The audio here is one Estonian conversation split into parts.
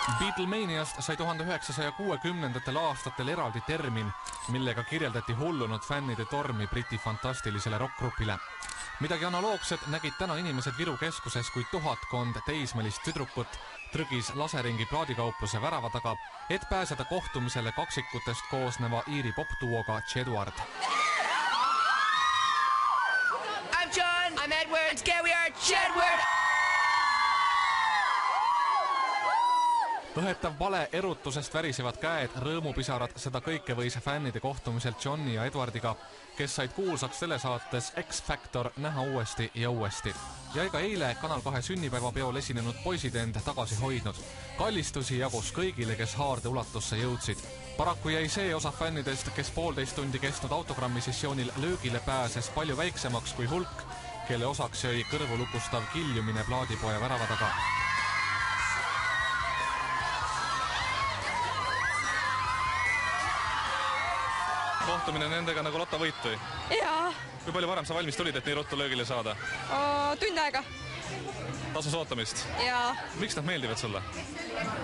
Beatlemaniast sai 1960. aastatel eraldi termin, millega kirjeldati hullunud fännide tormi Briti fantastilisele rockgrupile. Midagi analoogset nägid täna inimesed Viru keskuses, kui tuhatkond teismelist tüdrukut trügis laseringi plaadikaupluse värava taga, et pääseda kohtumisele kaksikutest koosneva Iiri popduoga Jedward. I'm John, I'm Edward, together we are Jedward! Õhetav vale erutusest värisevad käed, rõõmupisarad, seda kõike võis fännide kohtumiselt Johni ja Edwardiga, kes said kuulsaks telesaates X Factor näha uuesti ja uuesti. Ja ega eile Kanal 2 sünnipäevapeol esinenud poisid end tagasi hoidnud. Kallistusi jagus kõigile, kes haarde ulatusse jõudsid. Paraku jäi see osa fännidest, kes 1,5 tundi kestnud autogrammisessioonil löögile pääses, palju väiksemaks kui hulk, kelle osaks jäi kõrvulukustav kiljumine plaadipoja värava taga. Kohtumine nendega nagu lotovõit või? Jaa. Kui palju varem sa valmis tulid, et nii ruttu löögile saada? Tund aega. Tasus ootamist? Jaa. Miks nad meeldivad sulle?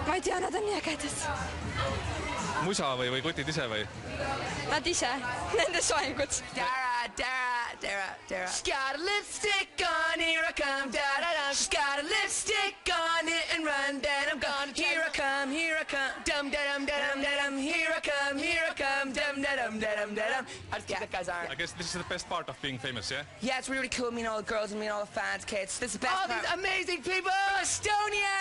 Ma ei tea, nad on nii ägedad. Musa või kutid ise või? Nad ise. Nende soengud. Dara. She's got a lipstick on, here I come, da-da-da. She's got a lipstick on it and run, then I'm gone. Here I come, dum-da-dum-da-dum-da-dum. Here I come, dum-da-dum-da-dum-da-dum. I just keep that guy's arm. I guess this is the best part of being famous, yeah? Yeah, it's really cool meeting all the girls and meeting all the fans, kids. This is the best part. All these amazing people from Estonia!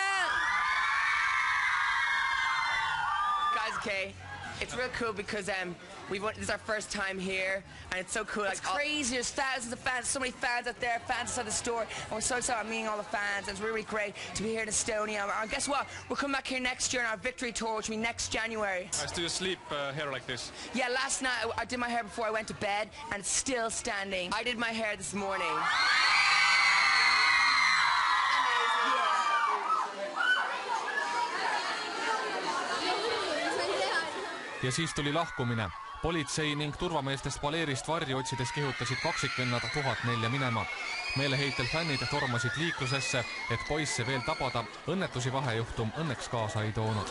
Guys, okay, it's real cool because this is our first time here, and it's so cool. It's crazy. There's thousands of fans, so many fans out there, fans outside the store, and we're so excited about meeting all the fans. It's really, really great to be here in Estonia. And guess what? We're coming back here next year on our victory tour, which will be next January. Nice. Do you sleep hair like this? Yeah, last night I did my hair before I went to bed, and it's still standing. I did my hair this morning. Ja siis tuli lahkumine. Politsei ning turvameestest paleerist varju otsides kihutasid kaksikvennad 1004 minema. Meeleheitel fännid tormasid liiklusesse, et poisse veel tabada. Õnnetusi vahejuhtum õnneks kaasa ei toonud.